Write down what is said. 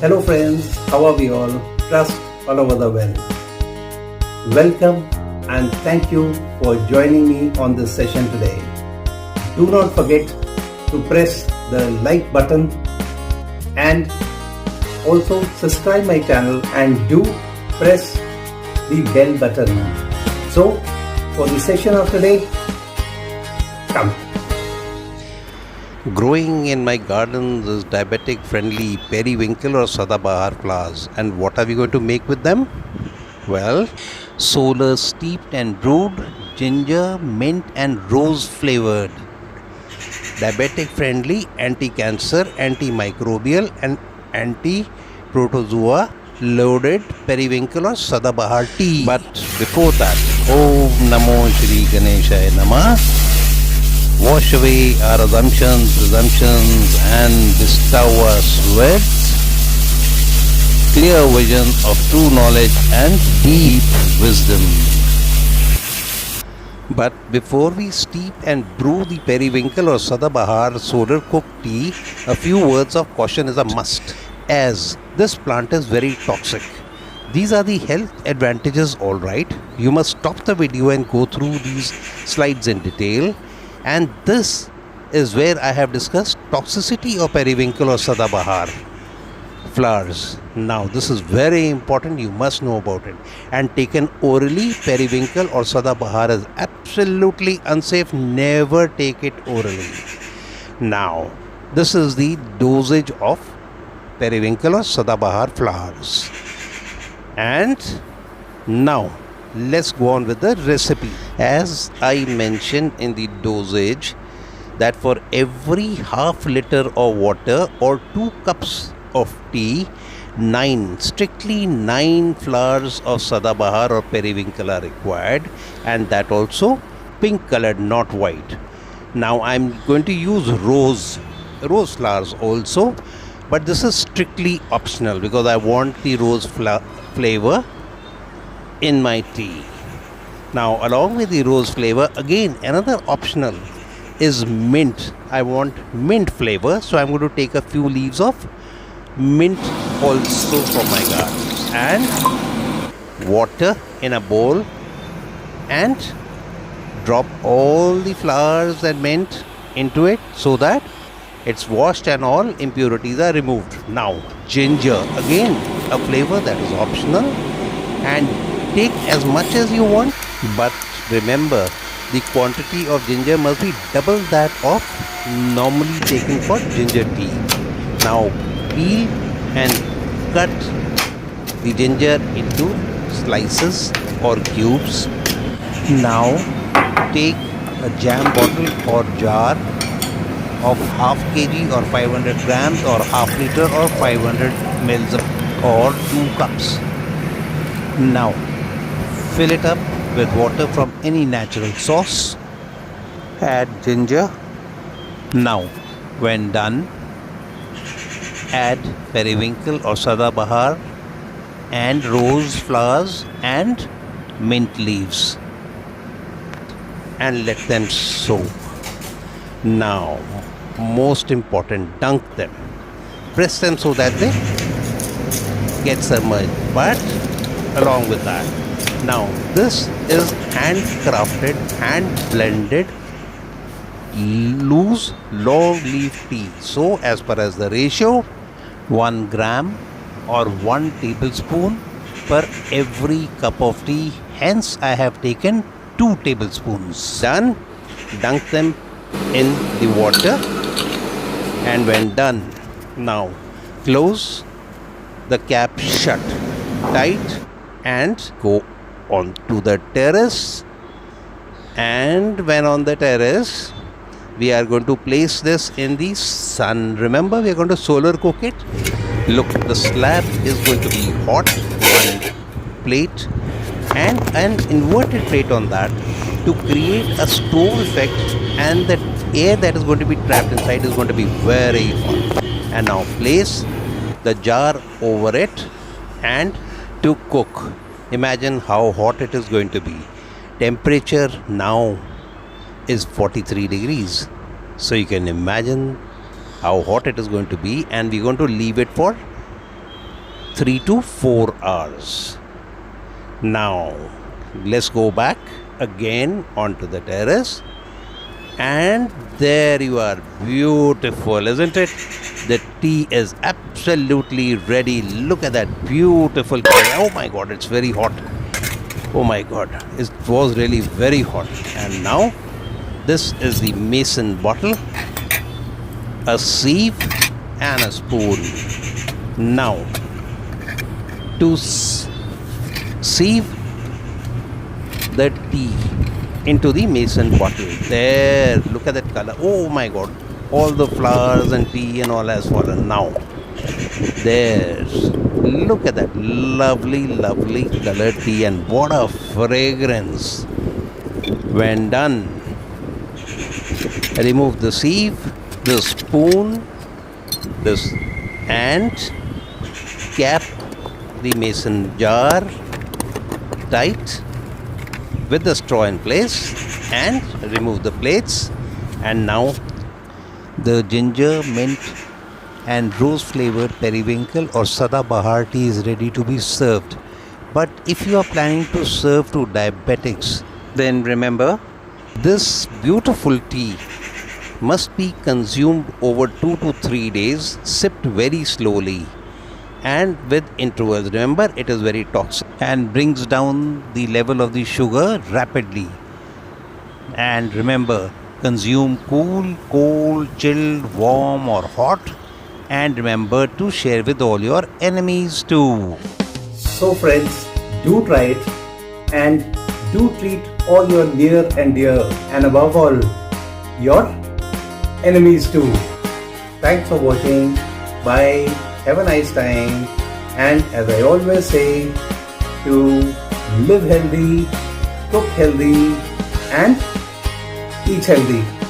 Hello friends, how are we all? Trust all over the world. Welcome and thank you for joining me on this session today. Do not forget to press the like button and also subscribe my channel and do press the bell button. So for the session of today, come. Growing in my gardens is diabetic friendly periwinkle or Sadha Bahar flowers. And what are we going to make with them? Well, solar steeped and brewed, ginger, mint and rose flavored. Diabetic friendly, anti-cancer, antimicrobial and anti-protozoa loaded periwinkle or Sadha Bahar tea. But before that, Om Namo Shri Ganeshaya Namah. Wash away our assumptions, presumptions and bestow us with clear vision of true knowledge and deep wisdom. But before we steep and brew the periwinkle or Sadha Bahar solar cooked tea, a few words of caution is a must, as this plant is very toxic. These are the health advantages, alright. You must stop the video and go through these slides in detail. And this is where I have discussed toxicity of periwinkle or Sadha Bahar flowers. Now this is very important, you must know about it. And taken orally, periwinkle or Sadha Bahar is absolutely unsafe. Never take it orally. Now this is the dosage of periwinkle or Sadha Bahar flowers. And now let's go on with the recipe. As I mentioned in the dosage, that for every half liter of water or 2 cups of tea, strictly 9 flowers of Sadha Bahar or periwinkle are required, and that also pink colored, not white. Now I'm going to use rose flowers also, but this is strictly optional because I want the rose flavor in my tea. Now along with the rose flavor, again another optional is mint. I want mint flavor, so I'm going to take a few leaves of mint also for my gardens, and water in a bowl, and drop all the flowers and mint into it so that it's washed and all impurities are removed. Now ginger, again a flavor that is optional, and take as much as you want, but remember the quantity of ginger must be double that of normally taken for ginger tea. Now peel and cut the ginger into slices or cubes. Now take a jam bottle or jar of half kg or 500 grams or half liter or 500 mils or 2 cups. Now fill it up with water from any natural source. Add ginger. Now when done, add periwinkle or Sadha Bahar and rose flowers and mint leaves and let them soak. Now most important, dunk them. Press them so that they get submerged. But along with that, now this is handcrafted, hand blended loose long leaf tea. So as per as the ratio, 1 gram or 1 tablespoon per every cup of tea. Hence I have taken 2 tablespoons. Done. Dunk them in the water, and when done, now close the cap shut tight and go on to the terrace. And when on the terrace, we are going to place this in the sun. Remember, we are going to solar cook it. Look, the slab is going to be hot. One plate and an inverted plate on that to create a stove effect, and the air that is going to be trapped inside is going to be very hot. And now place the jar over it and to cook. Imagine how hot it is going to be. Temperature now is 43 degrees. So you can imagine how hot it is going to be, and we're going to leave it for 3 to 4 hours. Now, let's go back again onto the terrace. And there you are, beautiful, isn't it? The tea is absolutely ready. Look at that beautiful color. Oh my god, it's very hot. Oh my god, it was really very hot. And now, this is the mason bottle, a sieve and a spoon. Now, to sieve the tea into the mason bottle. There, look at that color. Oh my god, all the flowers and tea and all has fallen. Now, there, look at that lovely, lovely colored tea, and what a fragrance. When done, remove the sieve, the spoon, this, and cap the mason jar tight with the straw in place, and remove the plates. And now the ginger, mint and rose flavored periwinkle or Sadha Bahar tea is ready to be served. But if you are planning to serve to diabetics, then remember, this beautiful tea must be consumed over 2 to 3 days, sipped very slowly and with intervals. Remember, it is very toxic and brings down the level of the sugar rapidly. And remember, consume cool, cold, chilled, warm or hot. And remember to share with all your enemies too. So friends, do try it and do treat all your near and dear, and above all, your enemies too. Thanks for watching. Bye. Have a nice time. And as I always say, to live healthy, cook healthy and eat healthy.